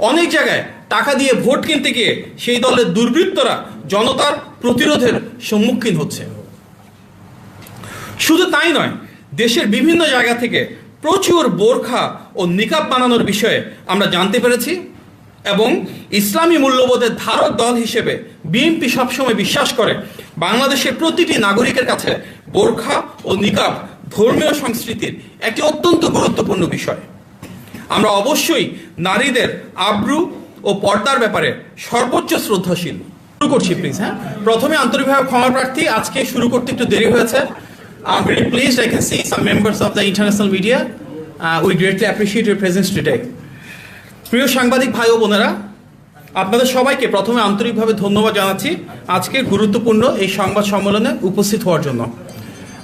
অনেক জায়গায় টাকা দিয়ে ভোট কিনতে গিয়ে সেই দলের দুর্বৃত্তরা জনতার প্রতিরোধের সম্মুখীন হচ্ছে। শুধু তাই নয়, দেশের বিভিন্ন জায়গা থেকে প্রচুর বোরখা ও নিকাব বানানোর বিষয়ে আমরা জানতে পেরেছি এবং ইসলামী মূল্যবোধের ধারক দল হিসেবে বিএনপি সবসময় বিশ্বাস করে বাংলাদেশের প্রতিটি নাগরিকের কাছে বোরখা ও নিকাব ধর্মীয় সংস্কৃতির একটি অত্যন্ত গুরুত্বপূর্ণ বিষয়। আমরা অবশ্যই নারীদের আব্রু ও পর্দার ব্যাপারে সর্বোচ্চ শ্রদ্ধাশীল। শুরু করছি প্লিজ। প্রথমে আন্তরিকভাবে ক্ষমা প্রার্থী, আজকে শুরু করতে একটু দেরি হয়েছে। I'm very pleased I can see some members of the international media. We greatly appreciate your presence today. প্রিয় সাংবাদিক ভাই ও বোনেরা, আপনাদের সবাইকে প্রথমে আন্তরিকভাবে ধন্যবাদ জানাচ্ছি আজকের গুরুত্বপূর্ণ এই সংবাদ সম্মেলনে উপস্থিত হওয়ার জন্য।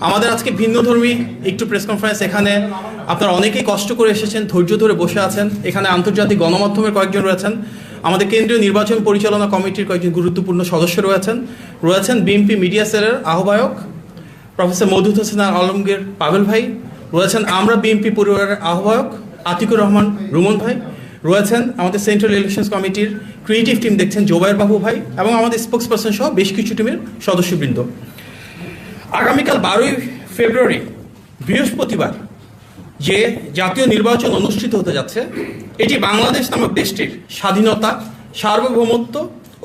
আমাদের আজকে ভিন্নধর্মী একটু প্রেস কনফারেন্স, এখানে আপনারা অনেকেই কষ্ট করে এসেছেন, ধৈর্য ধরে বসে আছেন। এখানে আন্তর্জাতিক গণমাধ্যমের কয়েকজন রয়েছেন, আমাদের কেন্দ্রীয় নির্বাচন পরিচালনা কমিটির কয়েকজন গুরুত্বপূর্ণ সদস্য রয়েছেন বিএনপি মিডিয়া সেলের আহ্বায়ক প্রফেসর মওদুদ হোসেন আলমগীর পাভেল ভাই রয়েছেন, আমরা বিএনপি পরিবারের আহ্বায়ক আতিকুর রহমান রুমন ভাই রয়েছেন, আমাদের সেন্ট্রাল ইলেকশনস কমিটির ক্রিয়েটিভ টিম দেখছেন জোবায়ের বাবু ভাই এবং আমাদের স্পোক্স পারসন সহ বেশ কিছু টিমের সদস্যবৃন্দ। আগামীকাল 12ই ফেব্রুয়ারি বৃহস্পতিবার যে জাতীয় নির্বাচন অনুষ্ঠিত হতে যাচ্ছে, এটি বাংলাদেশ নামক দেশটির স্বাধীনতা, সার্বভৌমত্ব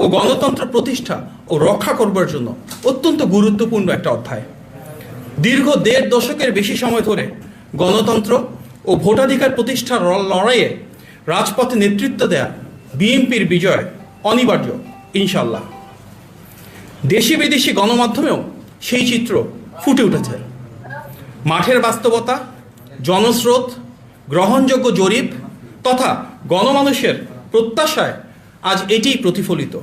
ও গণতন্ত্র প্রতিষ্ঠা ও রক্ষা করবার জন্য অত্যন্ত গুরুত্বপূর্ণ একটা অধ্যায়। দীর্ঘ 1.5 দশকের বেশি সময় ধরে গণতন্ত্র ও ভোটাধিকার প্রতিষ্ঠার লড়াইয়ে রাজপথে নেতৃত্ব দেয়া বিএনপির বিজয় অনিবার্য ইনশাল্লাহ। দেশি বিদেশি গণমাধ্যমেও সেই চিত্র ফুটে উঠেছে। মাঠের বাস্তবতা, জনস্রোত, গ্রহণযোগ্য জরিপ তথা গণমানুষের প্রত্যাশায় আজ এটিই প্রতিফলিত।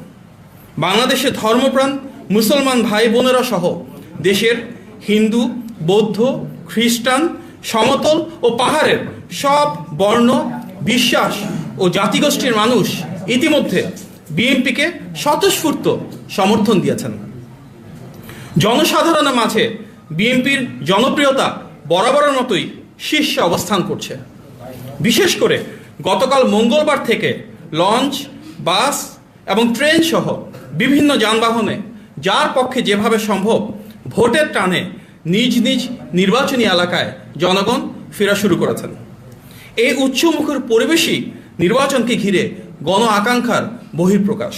বাংলাদেশের ধর্মপ্রাণ মুসলমান ভাই বোনেরা সহ দেশের হিন্দু, বৌদ্ধ, খ্রিস্টান, সমতল ও পাহাড়ের সব বর্ণ, বিশ্বাস ও জাতিগোষ্ঠীর মানুষ ইতিমধ্যে বিএনপিকে স্বতঃস্ফূর্ত সমর্থন দিয়েছেন। জনসাধারণের মাঝে বিএনপির জনপ্রিয়তা বরাবরের মতোই শীর্ষে অবস্থান করছে। বিশেষ করে গতকাল মঙ্গলবার থেকে লঞ্চ, বাস এবং ট্রেন সহ বিভিন্ন যানবাহনে যার পক্ষে যেভাবে সম্ভব ভোটের টানে নিজ নিজ নির্বাচনী এলাকায় জনগণ ফেরা শুরু করেছেন। এই উচ্চমুখর পরিবেশই নির্বাচনকে ঘিরে গণ আকাঙ্ক্ষার বহিঃপ্রকাশ।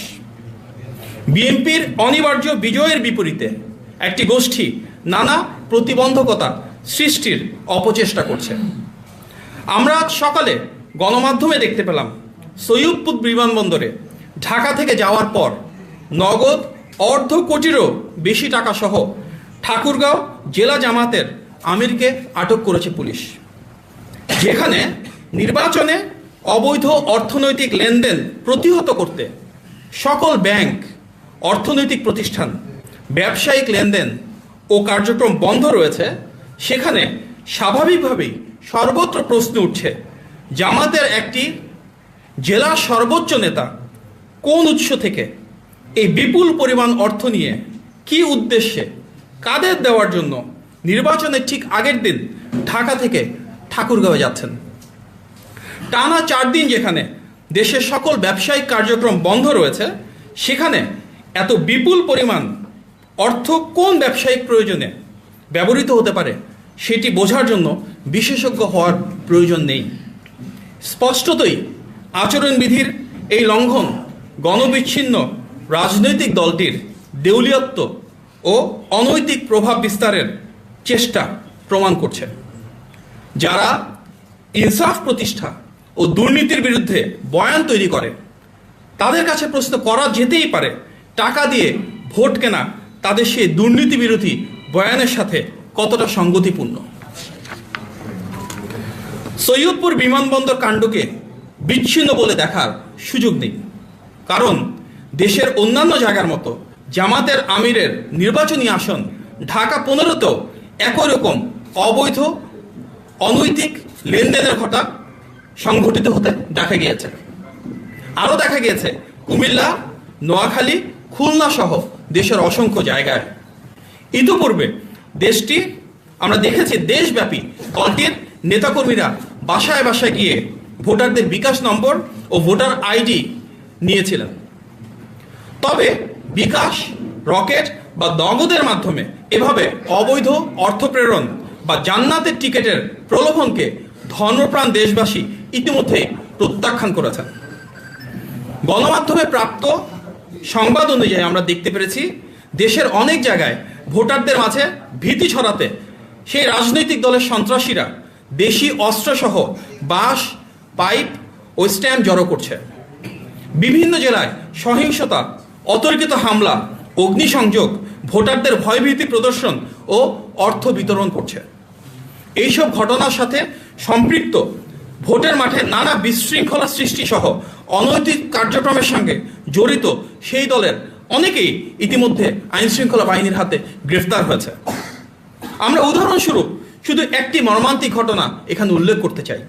বিএনপির অনিবার্য বিজয়ের বিপরীতে একটি গোষ্ঠী নানা প্রতিবন্ধকতা সৃষ্টির অপচেষ্টা করছে। আমরা আজ সকালে গণমাধ্যমে দেখতে পেলাম সৈয়দপুর বিমানবন্দরে ঢাকা থেকে যাওয়ার পর নগদ 1/2 কোটিরও বেশি টাকা সহ ঠাকুরগাঁও জেলা জামাতের আমিরকে আটক করেছে পুলিশ, যেখানে নির্বাচনে অবৈধ অর্থনৈতিক লেনদেন প্রতিহত করতে সকল ব্যাংক, অর্থনৈতিক প্রতিষ্ঠান, ব্যবসায়িক লেনদেন ও কার্যক্রম বন্ধ রয়েছে। সেখানে স্বাভাবিকভাবেই সর্বত্র প্রশ্ন উঠছে, জামাতের একটি জেলা সর্বোচ্চ নেতা কোন উৎস থেকে এই বিপুল পরিমাণ অর্থ নিয়ে, কি উদ্দেশ্যে, কাদের দেওয়ার জন্য নির্বাচনের ঠিক আগের দিন ঢাকা থেকে ঠাকুরগাঁও যাচ্ছেন। টানা 4 দিন যেখানে দেশের সকল ব্যবসায়িক কার্যক্রম বন্ধ রয়েছে, সেখানে এত বিপুল পরিমাণ অর্থ কোন ব্যবসায়িক প্রয়োজনে ব্যবহৃত হতে পারে সেটি বোঝার জন্য বিশেষজ্ঞ হওয়ার প্রয়োজন নেই। স্পষ্টতই আচরণবিধির এই লঙ্ঘন গণবিচ্ছিন্ন রাজনৈতিক দলটির দেউলিয়ত্ব ও অনৈতিক প্রভাব বিস্তারের চেষ্টা প্রমাণ করছে। যারা ইনসাফ প্রতিষ্ঠা ও দুর্নীতির বিরুদ্ধে বয়ান তৈরি করে, তাদের কাছে প্রশ্ন করা যেতেই পারে, টাকা দিয়ে ভোট কেনা তাদের সেই দুর্নীতি বিরোধী বয়ানের সাথে কতটা সঙ্গতিপূর্ণ। সৈয়দপুর বিমানবন্দর কাণ্ডকে বিচ্ছিন্ন বলে দেখার সুযোগ নেই, কারণ দেশের অন্যান্য জায়গার মতো জামাতের আমিরের নির্বাচনী আসন ঢাকা 15তেও একই রকম অবৈধ অনৈতিক লেনদেনের ঘটনা সংঘটিত হতে দেখা গিয়েছে। আরও দেখা গিয়েছে কুমিল্লা, নোয়াখালী, খুলনা সহ দেশের অসংখ্য জায়গায়। ইতিপূর্বে দেশটি আমরা দেখেছি দেশব্যাপী দলটির নেতাকর্মীরা বাসায় বাসায় গিয়ে ভোটারদের বিকাশ নম্বর ও ভোটার আইডি নিয়েছিলেন। তবে বিকাশ, রকেট বা নগদের মাধ্যমে এভাবে অবৈধ অর্থ প্রেরণ বা জান্নাতের টিকিটের প্রলোভনকে ধর্মপ্রাণ দেশবাসী ইতিমধ্যেই প্রত্যাখ্যান করেছেন। গণমাধ্যমে প্রাপ্ত সংবাদ অনুযায়ী আমরা দেখতে পেরেছি, দেশের অনেক জায়গায় ভোটারদের মাঝে ভীতি ছড়াতে সেই রাজনৈতিক দলের সন্ত্রাসীরা দেশি অস্ত্রসহ বাঁশ, পাইপ ও স্ট্যাম্প জড়ো করছে। বিভিন্ন জেলায় সহিংসতা, অতর্কিত হামলা, অগ্নিসংযোগ, ভোটারদের ভয়ভীতি প্রদর্শন ও অর্থ বিতরণ করছে। এইসব ঘটনার সাথে সম্পৃক্ত ভোটের মাঠে নানা বিশৃঙ্খলা সৃষ্টি সহ অনৈতিক কার্যক্রমের সঙ্গে জড়িত সেই দলের অনেকেই ইতিমধ্যে আইনশৃঙ্খলা বাহিনীর হাতে গ্রেফতার হয়েছে। আমরা উদাহরণস্বরূপ শুধু একটি মর্মান্তিক ঘটনা এখানে উল্লেখ করতে চাই।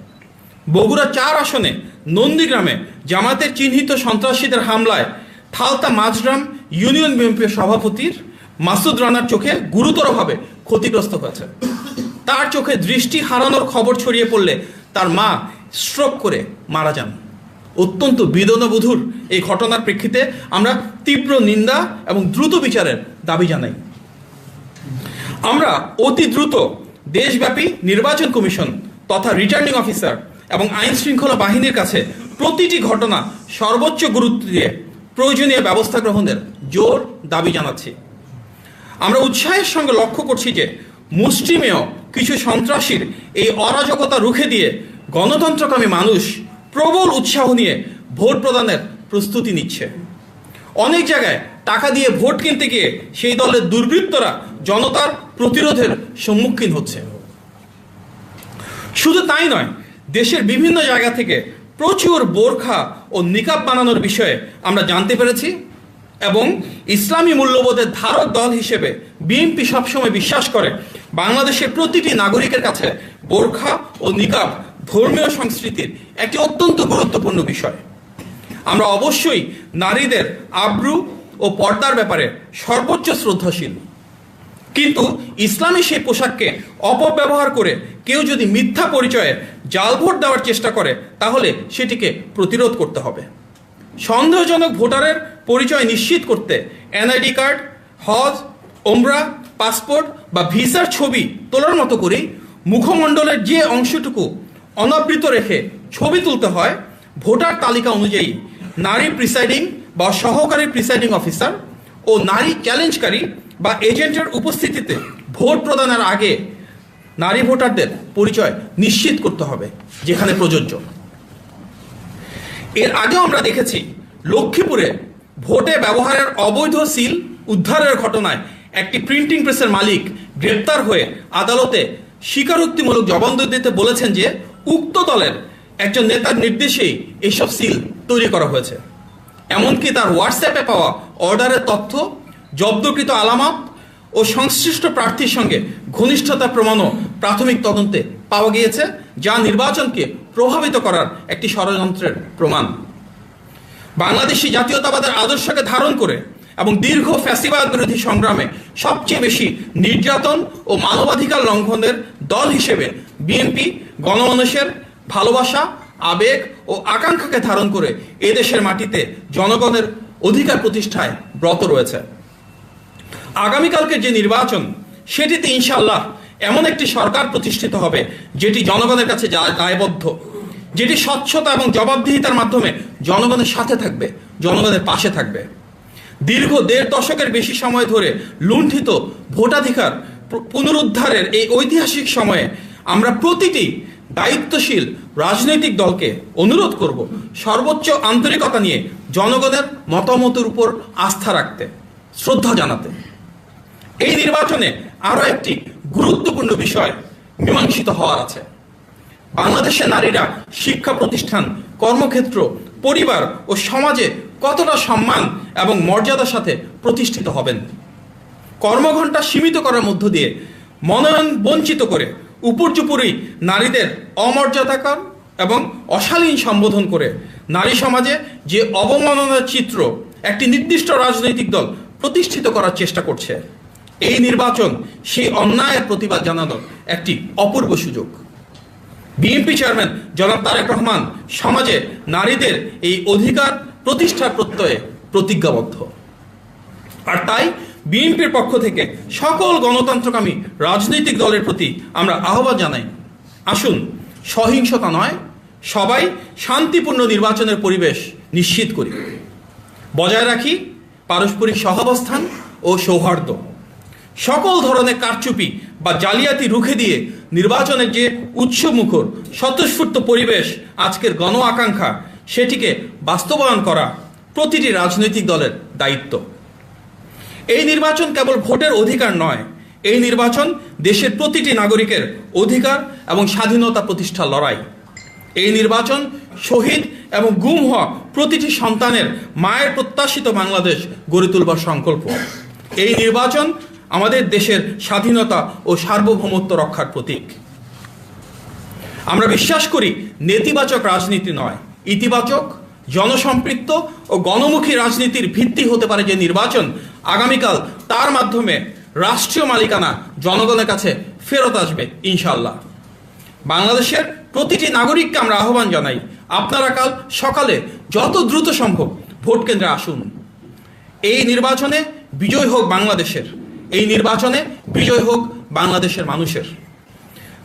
বগুড়া 4 আসনে নন্দীগ্রামে জামাতের চিহ্নিত সন্ত্রাসীদের হামলায় থালতা মাঝগ্রাম ইউনিয়ন বিএনপির সভাপতির মাসুদ রানার চোখে গুরুতরভাবে ক্ষতিগ্রস্ত হয়েছে। তার চোখে দৃষ্টি হারানোর খবর ছড়িয়ে পড়লে তার মা স্ট্রোক করে মারা যান। অত্যন্ত বেদনাবহুল এই ঘটনার প্রেক্ষিতে আমরা তীব্র নিন্দা এবং দ্রুত বিচারের দাবি জানাই। আমরা অতি দ্রুত দেশব্যাপী নির্বাচন কমিশন তথা রিটার্নিং অফিসার এবং আইন শৃঙ্খলা বাহিনীর কাছে প্রতিটি ঘটনা সর্বোচ্চ গুরুত্ব দিয়ে প্রয়োজনীয় ব্যবস্থা গ্রহণের জোর দাবি জানাচ্ছি। আমরা উৎসাহের সঙ্গে লক্ষ্য করছি যে মুষ্টিমেয় কিছু সন্ত্রাসীর এই অরাজকতা রুখে দিয়ে গণতন্ত্রকামী মানুষ প্রবল উৎসাহ নিয়ে ভোট প্রদানের প্রস্তুতি নিচ্ছে। অনেক জায়গায় টাকা দিয়ে ভোট কিনতে গিয়ে সেই দলের দুর্বৃত্তরা জনতার প্রতিরোধের সম্মুখীন হচ্ছে। শুধু তাই নয়, দেশের বিভিন্ন জায়গা থেকে প্রচুর বোরখা ও নিকাব বানানোর বিষয়ে আমরা জানতে পেরেছি এবং ইসলামী মূল্যবোধের ধারক দল হিসেবে বিএনপি সবসময় বিশ্বাস করে বাংলাদেশের প্রতিটি নাগরিকের কাছে বোরখা ও নিকাব ধর্মীয় সংস্কৃতির একটি অত্যন্ত গুরুত্বপূর্ণ বিষয়। আমরা অবশ্যই নারীদের আব্রু ও পর্দার ব্যাপারে সর্বোচ্চ শ্রদ্ধাশীল, কিন্তু ইসলামী সেই পোশাককে অপব্যবহার করে কেউ যদি মিথ্যা পরিচয়ে জাল ভোট দেওয়ার চেষ্টা করে তাহলে সেটিকে প্রতিরোধ করতে হবে। সন্দেহজনক ভোটারের পরিচয় নিশ্চিত করতে এনআইডি কার্ড, হজ, ওমরা, পাসপোর্ট বা ভিসার ছবি তোলার মতো করেই মুখমণ্ডলের যে অংশটুকু অনাবৃত রেখে ছবি তুলতে হয়, ভোটার তালিকা অনুযায়ী নারী প্রিসাইডিং বা সহকারী প্রিসাইডিং অফিসার ও নারী চ্যালেঞ্জকারী বা এজেন্টের উপস্থিতিতে ভোট প্রদানের আগে নারী ভোটারদের পরিচয় নিশ্চিত করতে হবে যেখানে প্রযোজ্য। এর আগেও আমরা দেখেছি লক্ষ্মীপুরে ভোটে ব্যবহারের অবৈধ সিল উদ্ধারের ঘটনায় একটি প্রিন্টিং প্রেসের মালিক গ্রেপ্তার হয়ে আদালতে স্বীকারোক্তিমূলক জবানবন্দি দিতে বলেছেন যে উক্ত দলের একজন নেতার নির্দেশেই এইসব সিল তৈরি করা হয়েছে। এমনকি তার হোয়াটসঅ্যাপে পাওয়া অর্ডারের তথ্য, জব্দকৃত আলামত ও সংশ্লিষ্ট প্রার্থীর সঙ্গে ঘনিষ্ঠতা প্রমাণও প্রাথমিক তদন্তে পাওয়া গিয়েছে, যা নির্বাচনকে প্রভাবিত করার একটি ষড়যন্ত্রের প্রমাণ। বাংলাদেশি জাতীয়তাবাদের আদর্শকে ধারণ করে এবং দীর্ঘ ফ্যাসিবাদ বিরোধী সংগ্রামে সবচেয়ে বেশি নির্যাতন ও মানবাধিকার লঙ্ঘনের দল হিসেবে বিএনপি গণমানুষের ভালোবাসা, আবেগ ও আকাঙ্ক্ষাকে ধারণ করে এদেশের মাটিতে জনগণের অধিকার প্রতিষ্ঠায় ব্রত রয়েছে। আগামীকালকে যে নির্বাচন, সেটিতে ইনশাআল্লাহ এমন একটি সরকার প্রতিষ্ঠিত হবে যেটি জনগণের কাছে দায়বদ্ধ, যেটি স্বচ্ছতা এবং জবাবদিহিতার মাধ্যমে জনগণের সাথে থাকবে, জনগণের পাশে থাকবে। দীর্ঘ 1.5 দশকের বেশি সময় ধরে লুণ্ঠিত ভোটাধিকার পুনরুদ্ধারের এই ঐতিহাসিক সময়ে আমরা প্রতিটি দায়িত্বশীল রাজনৈতিক দলকে অনুরোধ করব সর্বোচ্চ আন্তরিকতা নিয়ে জনগণের মতামতের উপর আস্থা রাখতে, শ্রদ্ধা জানাতে। এই নির্বাচনে আরও একটি গুরুত্বপূর্ণ বিষয় মীমাংসিত হওয়ার আছে। বাংলাদেশের নারীরা শিক্ষা প্রতিষ্ঠান, কর্মক্ষেত্র, পরিবার ও সমাজে কতটা সম্মান এবং মর্যাদার সাথে প্রতিষ্ঠিত হবেন। কর্মঘণ্টা সীমিত করার মধ্য দিয়ে মনোনয়ন বঞ্চিত করে উপর্যুপরি নারীদের অমর্যাদাকর এবং অশালীন সম্বোধন করে নারী সমাজে যে অবমাননার চিত্র একটি নির্দিষ্ট রাজনৈতিক দল প্রতিষ্ঠিত করার চেষ্টা করছে, এই নির্বাচন সেই অন্যায়ের প্রতিবাদ জানানোর একটি অপূর্ব সুযোগ। বিএনপি চেয়ারম্যান জনাব তারেক রহমান সমাজে নারীদের এই অধিকার প্রতিষ্ঠার প্রত্যয়ে প্রতিজ্ঞাবদ্ধ। আর তাই বিএনপির পক্ষ থেকে সকল গণতন্ত্রকামী রাজনৈতিক দলের প্রতি আমরা আহ্বান জানাই, আসুন সহিংসতা নয়, সবাই শান্তিপূর্ণ নির্বাচনের পরিবেশ নিশ্চিত করি, বজায় রাখি পারস্পরিক সহাবস্থান ও সৌহার্দ্য। সকল ধরনের কারচুপি বা জালিয়াতি রুখে দিয়ে নির্বাচনের যে উৎসমুখর স্বতঃস্ফূর্ত পরিবেশ আজকের গণ আকাঙ্ক্ষা, সেটিকে বাস্তবায়ন করা প্রতিটি রাজনৈতিক দলের দায়িত্ব। এই নির্বাচন কেবল ভোটের অধিকার নয়, এই নির্বাচন দেশের প্রতিটি নাগরিকের অধিকার এবং স্বাধীনতা প্রতিষ্ঠার লড়াই। এই নির্বাচন শহীদ এবং গুম হওয়া প্রতিটি সন্তানের মায়ের প্রত্যাশিত বাংলাদেশ গড়ে তুলবার সংকল্প। এই নির্বাচন আমাদের দেশের স্বাধীনতা ও সার্বভৌমত্ব রক্ষার প্রতীক। আমরা বিশ্বাস করি নেতিবাচক রাজনীতি নয়, ইতিবাচক জনসম্পৃক্ত ও গণমুখী রাজনীতির ভিত্তি হতে পারে যে নির্বাচন, আগামীকাল তার মাধ্যমে রাষ্ট্রীয় মালিকানা জনগণের কাছে ফেরত আসবে ইনশাআল্লাহ। বাংলাদেশের প্রতিটি নাগরিককে আমরা আহ্বান জানাই, আপনারা কাল সকালে যত দ্রুত সম্ভব ভোট কেন্দ্রে আসুন। এই নির্বাচনে বিজয় হোক বাংলাদেশের, এই নির্বাচনে বিজয় হোক বাংলাদেশের মানুষের।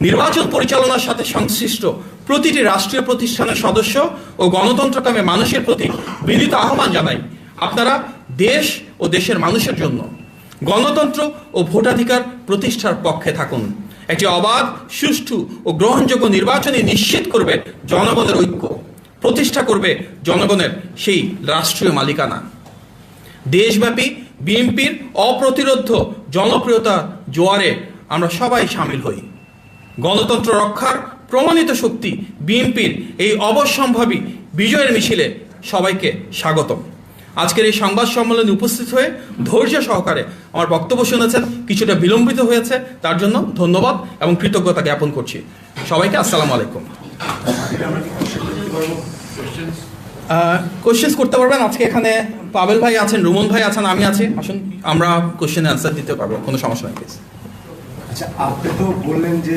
নির্বাচন পরিচালনার সাথে সংশ্লিষ্ট প্রতিটি রাষ্ট্রীয় প্রতিষ্ঠানের সদস্য ও গণতন্ত্রকামী মানুষের প্রতি বিনীত আহ্বান জানাই, আপনারা দেশ ও দেশের মানুষের জন্য গণতন্ত্র ও ভোটাধিকার প্রতিষ্ঠার পক্ষে থাকুন। একটি অবাধ, সুষ্ঠু ও গ্রহণযোগ্য নির্বাচনই নিশ্চিত করবে জনগণের ঐক্য, প্রতিষ্ঠা করবে জনগণের সেই রাষ্ট্রীয় মালিকানা। দেশব্যাপী বিএনপির অপ্রতিরোধ্য জনপ্রিয়তা জোয়ারে আমরা সবাই সামিল হই। গণতন্ত্র রক্ষার প্রমাণিত শক্তি বিএনপির এই অবশ্যম্ভাবী বিজয়ের মিছিলে সবাইকে স্বাগতম। আজকের এই সংবাদ সম্মেলনে উপস্থিত হয়ে ধৈর্য সহকারে আমার বক্তব্য শুনেছেন, কিছুটা বিলম্বিত হয়েছে, তার জন্য ধন্যবাদ এবং কৃতজ্ঞতা জ্ঞাপন করছি। সবাইকে আসসালামু আলাইকুম। কোশ্চেন্স করতে পারবেন। আজকে এখানে পাবেল ভাই আছেন, রুমন ভাই আছেন, আমি আছি। আসুন, আমরা কোশ্চেনের অ্যান্সার দিতে পারবো, কোনো সমস্যা নেই। আচ্ছা, আপনি তো বললেন যে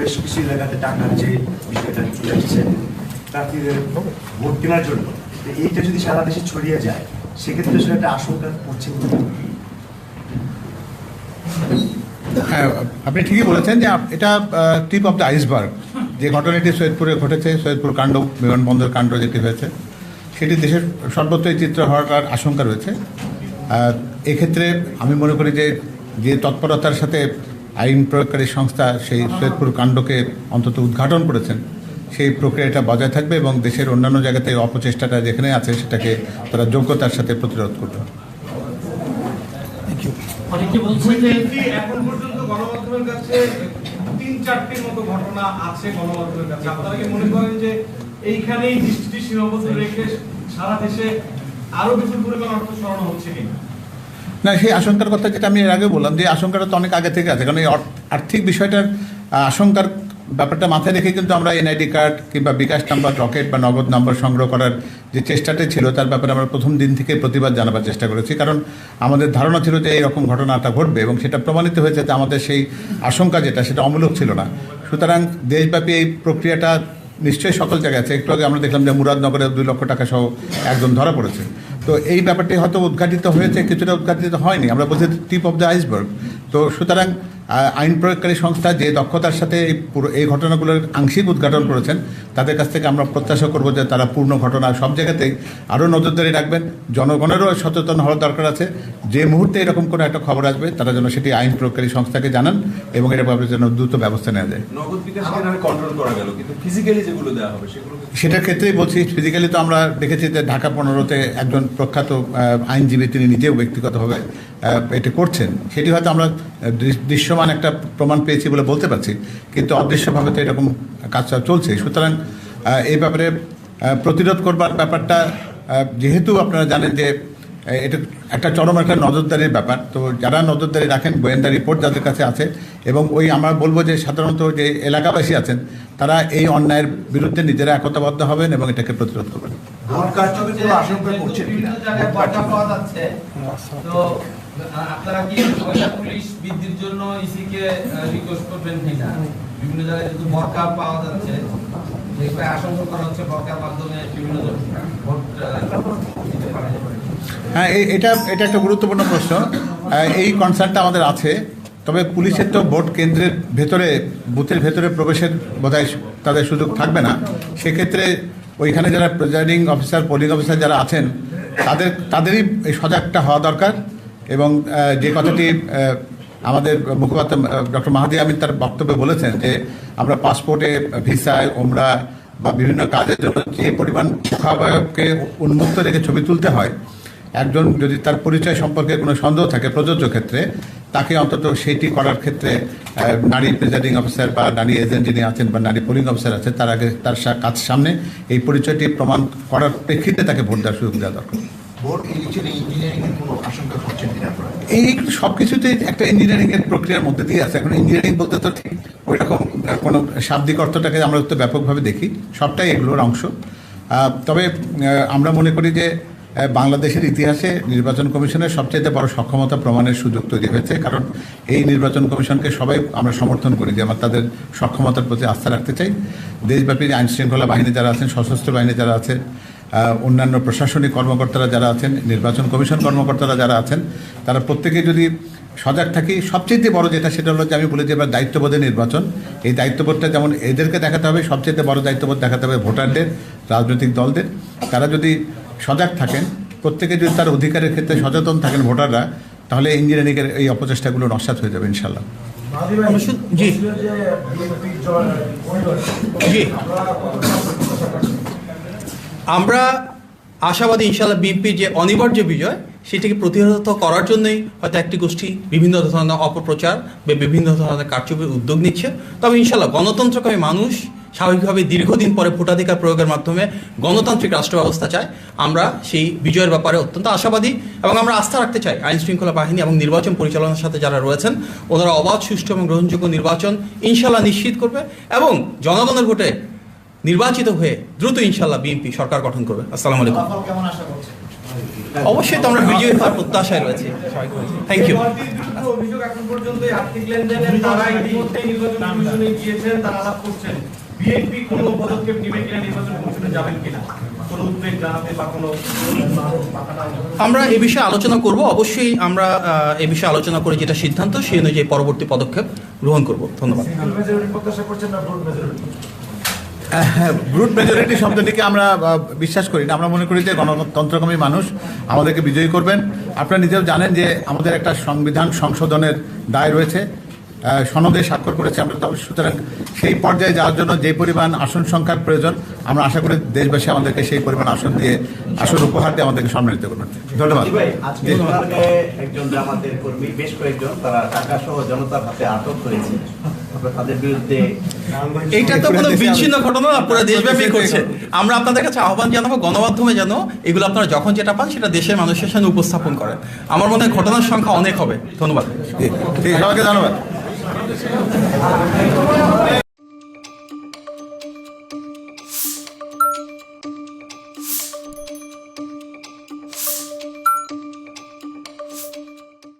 বেশ কিছু এলাকাতে টাকার যে বিষয়টা চলে আসছে প্রার্থীদের ভোট কেনার জন্য, এইটা যদি সারা দেশে ছড়িয়ে যায় সেক্ষেত্রে আসলে একটা আশঙ্কা করছে। হ্যাঁ, আপনি ঠিকই বলেছেন যে এটা টিপ অফ দ্য আইসবার্গ। যে ঘটনাটি সৈয়দপুরে ঘটেছে, সৈয়দপুর কাণ্ড, বিমানবন্দর কাণ্ড যেটি হয়েছে, সেটি দেশের সর্বত্রই চিত্র হওয়ার আশঙ্কা রয়েছে। এক্ষেত্রে আমি মনে করি যে তৎপরতার সাথে আইন প্রয়োগকারী সংস্থা সেই সৈয়দপুর কাণ্ডকে অন্তত উদ্ঘাটন করেছেন, সেই প্রক্রিয়াটা বজায় থাকবে এবং দেশের অন্যান্য জায়গাতে অপচেষ্টাটা যেখানে আছে সেটাকে তারা যোগ্যতার সাথে প্রতিরোধ করবে। অনেকে বলছে যে এখন পর্যন্ত গণমাধ্যমের কাছে ৩-৪টির মতো ঘটনা আছে গণমাধ্যমের কাছে। আপনারা কি মনে করেন যে এইখানেই দৃষ্টি সীমাবদ্ধ রেখে সারা দেশে আরো বিপুল পরিমাণ অর্থ সরানো হচ্ছে কিনা? না, সেই আশঙ্কার কথা যেটা আমি এর আগে বললাম, যে আশঙ্কাটা তো অনেক আগে থেকে আছে। কারণ এই আর্থিক বিষয়টার আশঙ্কার ব্যাপারটা মাথায় রেখে কিন্তু আমরা এনআইডি কার্ড কিংবা বিকাশ নাম্বার, রকেট বা নগদ নাম্বার সংগ্রহ করার যে চেষ্টাটা ছিল, তার ব্যাপারে আমরা প্রথম দিন থেকে প্রতিবাদ জানাবার চেষ্টা করেছি। কারণ আমাদের ধারণা ছিল যে এইরকম ঘটনাটা ঘটবে এবং সেটা প্রমাণিত হয়েছে যে আমাদের সেই আশঙ্কা যেটা, সেটা অমূলক ছিল না। সুতরাং দেশব্যাপী এই প্রক্রিয়াটা নিশ্চয়ই সকল জায়গায় আছে। একটু আগে আমরা দেখলাম যে মুরাদনগরে 2 লক্ষ টাকা সহ একজন ধরা পড়েছে। তো এই ব্যাপারটি হয়তো উদ্ঘাটিত হয়েছে, কিছুটা উদ্ঘাটিত হয়নি, আমরা বলছি টিপ অফ দ্য আইসবার্গ। তো সুতরাং আইন প্রয়োগকারী সংস্থা যে দক্ষতার সাথে এই ঘটনাগুলোর আংশিক উদ্ঘাটন করেছেন, তাদের কাছ থেকে আমরা প্রত্যাশা করব যে তারা পূর্ণ ঘটনা সব জায়গাতেই আরও নজরদারি রাখবেন। জনগণেরও সচেতন হওয়ার দরকার আছে। যে মুহূর্তে এরকম কোনো একটা খবর আসবে, তারা যেন সেটি আইন প্রয়োগকারী সংস্থাকে জানান এবং এর ব্যাপারে যেন দ্রুত ব্যবস্থা নেওয়া যায়। নগদ বিকাশ কন্ট্রোল করা গেল, কিন্তু ফিজিক্যালি যেগুলো দেওয়া হবে সেগুলো, সেটার ক্ষেত্রেই বলছি, ফিজিক্যালি তো আমরা দেখেছি যে ঢাকা 15-তে একজন প্রখ্যাত আইনজীবী তিনি নিজেও ব্যক্তিগতভাবে এটি করছেন। সেটি হয়তো আমরা দৃশ্যমান একটা প্রমাণ পেয়েছি বলে বলতে পারছি, কিন্তু অদৃশ্যভাবে তো এরকম কাজটা চলছে। সুতরাং এই ব্যাপারে প্রতিরোধ করবার ব্যাপারটা, যেহেতু আপনারা জানেন যে এটা একটা চরম একটা নজরদারির ব্যাপার, তো যারা নজরদারি রাখেন, গোয়েন্দা রিপোর্ট যাদের কাছে আছে, এবং আমরা বলবো যে সাধারণত যে এলাকাবাসী আছেন, তারা এই অন্যায়ের বিরুদ্ধে নিজেরা একতাবদ্ধ হবেন এবং এটাকে প্রতিরোধ করবেন। ভোট কারচুপির কোনো আশঙ্কা করছেন কিনা? তো আপনারা কি মহিলা পুলিশ বৃদ্ধির জন্য ইসিকে রিকোয়েস্ট করবেন কিনা? বিভিন্ন জায়গায় যেহেতু বরকা পাওয়া যাচ্ছে, যেটা আশঙ্কা করা হচ্ছে বরকার মাধ্যমে বিভিন্ন ভোট দিতে পারে। হ্যাঁ, এটা একটা গুরুত্বপূর্ণ প্রশ্ন। এই কনসার্নটা আমাদের আছে, তবে পুলিশের তো ভোট কেন্দ্রের ভেতরে, বুথের ভেতরে প্রবেশের বোধহয় তাদের সুযোগ থাকবে না। সেক্ষেত্রে ওইখানে যারা প্রিজাইডিং অফিসার, পোলিং অফিসার যারা আছেন, তাদেরই এই সজাগটা হওয়া দরকার। এবং যে কথাটি আমাদের মুখপাত্র ডক্টর মাহাদি আমিন তার বক্তব্যে বলেছেন যে আমরা পাসপোর্টে, ভিসায়, ওমরা বা বিভিন্ন কাজের জন্য যে পরিমাণ মুখাবয়বকে উন্মুক্ত রেখে ছবি তুলতে হয়, একজন যদি তার পরিচয় সম্পর্কে কোনো সন্দেহ থাকে প্রযোজ্য ক্ষেত্রে, তাকে অন্তত সেটি করার ক্ষেত্রে নারী প্রিজাইডিং অফিসার বা নারী এজেন্ট যিনি আছেন বা নারী পোলিং অফিসার আছেন, তার আগে তার কাজ সামনে এই পরিচয়টি প্রমাণ করার প্রেক্ষিতে তাকে ভোট দেওয়ার সুযোগ দেওয়া দরকার। ভোট ইলেকশনে ইঞ্জিনিয়ারিংয়ের কোনো আশঙ্কা করছেন কিনা আপনারা? এই সব কিছুতেই একটা ইঞ্জিনিয়ারিংয়ের প্রক্রিয়ার মধ্যে দিয়ে আছে। এখন ইঞ্জিনিয়ারিং বলতে তো ঠিক ওই রকম কোনো শাব্দিক অর্থটাকে আমরা তো ব্যাপকভাবে দেখি, সবটাই এগুলোর অংশ। তবে আমরা মনে করি যে বাংলাদেশের ইতিহাসে নির্বাচন কমিশনের সবচেয়ে বড় সক্ষমতা প্রমাণের সুযোগ তৈরি হয়েছে, কারণ এই নির্বাচন কমিশনকে সবাই আমরা সমর্থন করি, যে আমরা তাদের সক্ষমতার প্রতি আস্থা রাখতে চাই। দেশব্যাপী আইন শৃঙ্খলা বাহিনী যারা আছেন, সশস্ত্র বাহিনী যারা আছেন, অন্যান্য প্রশাসনিক কর্মকর্তারা যারা আছেন, নির্বাচন কমিশন কর্মকর্তারা যারা আছেন, তারা প্রত্যেকে যদি সজাগ থাকি, সবচেয়ে বড় যেটা সেটা হলো যে আমি বলি যে এবার দায়িত্ববোধের নির্বাচন। এই দায়িত্ববোধটা যেমন এদেরকে দেখাতে হবে, সবচেয়ে বড় দায়িত্ববোধ দেখাতে হবে ভোটারদের, রাজনৈতিক দলদের। তারা যদি সজাগ থাকেন, প্রত্যেকে যদি তার অধিকারের ক্ষেত্রে সচেতন থাকেন ভোটাররা, তাহলে ইঞ্জিনিয়ারিংয়ের এই অপচেষ্টাগুলো নস্যাৎ হয়ে যাবে ইনশাল্লাহ। জি জি, আমরা আশাবাদী ইনশাআল্লাহ বিএনপির যে অনিবার্য বিজয়, সেটাকে প্রতিহত করার জন্যই হয়তো একটি গোষ্ঠী বিভিন্ন ধরনের অপপ্রচার বা বিভিন্ন ধরনের কারচুপির উদ্যোগ নিচ্ছে। তবে ইনশাআল্লাহ গণতন্ত্রকামী মানুষ স্বাভাবিকভাবে দীর্ঘদিন পরে ভোটাধিকার প্রয়োগের মাধ্যমে গণতান্ত্রিক রাষ্ট্র ব্যবস্থা চায়। আমরা সেই বিজয়ের ব্যাপারে অত্যন্ত আশাবাদী এবং আমরা আস্থা রাখতে চাই আইন শৃঙ্খলা বাহিনী এবং নির্বাচন পরিচালনার সাথে যারা রয়েছেন, ওনারা অবাধ, সুষ্ঠু এবং গ্রহণযোগ্য নির্বাচন ইনশাআল্লাহ নিশ্চিত করবে এবং জনগণের ভোটে নির্বাচিত হয়ে দ্রুত ইনশাআল্লাহ বিএনপি সরকার গঠন করবে। আসসালামু আলাইকুম। অবশ্যই তো আমরা বিজয়ী হওয়ার প্রত্যাশায় রয়েছি। Thank you. অভিযোগ এখন পর্যন্ত আর্থিক লেনদেনের তারা ইতিমধ্যে নির্বাচন কমিশনে গিয়েছেন, তারা আলাপ করছেন। বিএনপি কোনো পদক্ষেপ নেবেন কিনা, নির্বাচন কমিশনে যাবেন কিনা, কোনো উদ্বেগ জানাতে বা কোনো? আমরা এ বিষয়ে আলোচনা করব, অবশ্যই আমরা এ বিষয়ে আলোচনা করে যেটা সিদ্ধান্ত সেই অনুযায়ী পরবর্তী পদক্ষেপ গ্রহণ করব। ধন্যবাদ। প্রত্যাশা করছেন না ভোট মেজরিটি? ব্রুট মেজরিটি শব্দটিকে আমরা বিশ্বাস করি না। আমরা মনে করি যে গণতন্ত্রকামী মানুষ আমাদেরকে বিজয়ী করবেন। আপনারা নিজেও জানেন যে আমাদের একটা সংবিধান সংশোধনের দায় রয়েছে, সনদে স্বাক্ষর করেছে আমরা। সুতরাং সেই পর্যায়ে যাওয়ার জন্য যে পরিমাণ আসন সংখ্যার প্রয়োজন, আমরা আশা করি দেশবাসী আমাদেরকে সেই পরিমাণ আসন দিয়ে, আসন উপহার দিয়ে আমাদেরকে সম্মানিত করবেন। ধন্যবাদ। আজকে একজন আমাদের কর্মী, বেশ কয়েকজন, তারা টাকা সহ জনতার হাতে আটক করেছে। তাদের বিরুদ্ধে এইটা তো কোনো বিচ্ছিন্ন ঘটনা না, পুরো দেশব্যাপী করছে। আমরা আপনাদের কাছে আহ্বান জানাবো, গণমাধ্যমে যেন এগুলো আপনারা যখন যেটা পান সেটা দেশের মানুষের সামনে উপস্থাপন করেন। আমার মনে হয় ঘটনার সংখ্যা অনেক হবে। ধন্যবাদ। সবাইকে ধন্যবাদ।